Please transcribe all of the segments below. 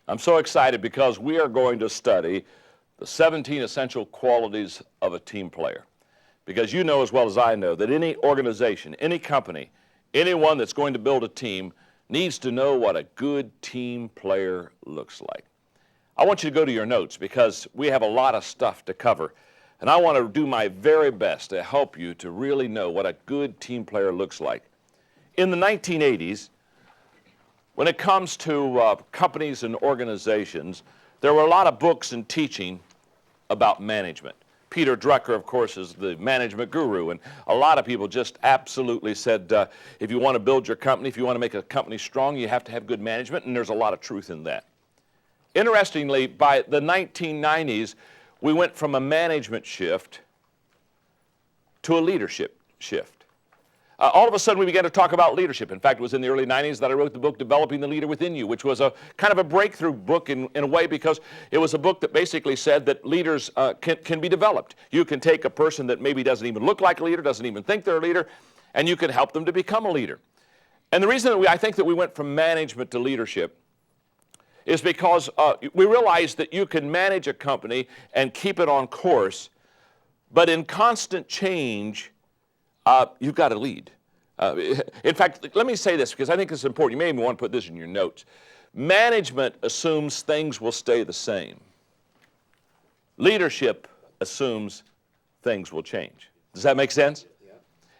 I'm so excited because we are going to study the 17 essential qualities of a team player. Because you know as well as I know that any organization, any company, anyone that's going to build a team needs to know what a good team player looks like. I want you to go to your notes because we have a lot of stuff to cover. And I want to do my very best to help you to really know what a good team player looks like. In the 1980s, when it comes to companies and organizations, there were a lot of books and teaching about management. Peter Drucker, of course, is the management guru, and a lot of people just absolutely said, if you want to build your company, if you want to make a company strong, you have to have good management, and there's a lot of truth in that. Interestingly, by the 1990s, we went from a management shift to a leadership shift. All of a sudden, we began to talk about leadership. In fact, it was in the early 90s that I wrote the book, Developing the Leader Within You, which was a kind of a breakthrough book in a way because it was a book that basically said that leaders can be developed. You can take a person that maybe doesn't even look like a leader, doesn't even think they're a leader, and you can help them to become a leader. And the reason that I think that we went from management to leadership is because we realized that you can manage a company and keep it on course, but in constant change, you've got to lead. In fact, let me say this because I think this is important. You may even want to put this in your notes. Management assumes things will stay the same. Leadership assumes things will change. Does that make sense?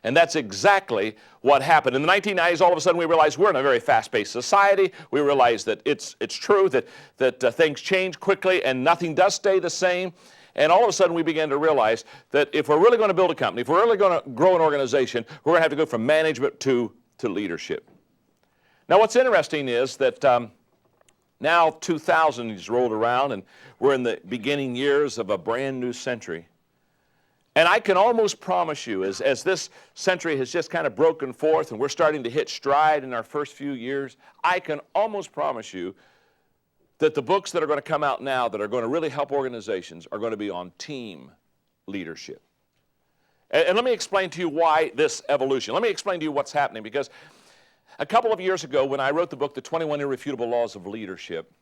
And that's exactly what happened. In the 1990s, all of a sudden we realized we're in a very fast-paced society. We realized that it's true that things change quickly and nothing does stay the same. And all of a sudden we began to realize that if we're really going to build a company, if we're really going to grow an organization, we're going to have to go from management to leadership. Now what's interesting is that now 2000 has rolled around and we're in the beginning years of a brand new century. And I can almost promise you, as this century has just kind of broken forth and we're starting to hit stride in our first few years, I can almost promise you that the books that are going to come out now that are going to really help organizations are going to be on team leadership. And let me explain to you why this evolution. Let me explain to you what's happening, because a couple of years ago when I wrote the book, The 21 Irrefutable Laws of Leadership,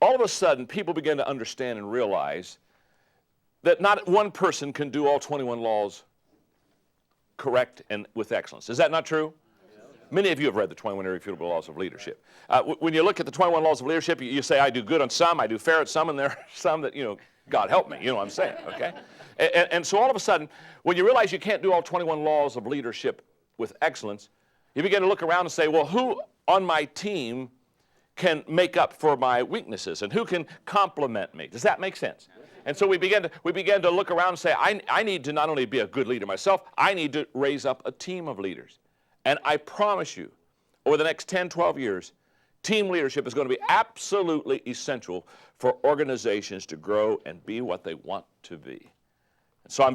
all of a sudden, people began to understand and realize that not one person can do all 21 laws correct and with excellence. Is that not true? Many of you have read the 21 Irrefutable Laws of Leadership. When you look at the 21 Laws of Leadership, you say, I do good on some, I do fair at some, and there are some that, God help me, you know what I'm saying, okay? And so all of a sudden, when you realize you can't do all 21 laws of leadership with excellence, you begin to look around and say, well, who on my team can make up for my weaknesses and who can complement me? Does that make sense? And so we began to look around and say, I need to not only be a good leader myself, I need to raise up a team of leaders. And I promise you, over the next 10, 12 years, team leadership is going to be absolutely essential for organizations to grow and be what they want to be. And so I'm very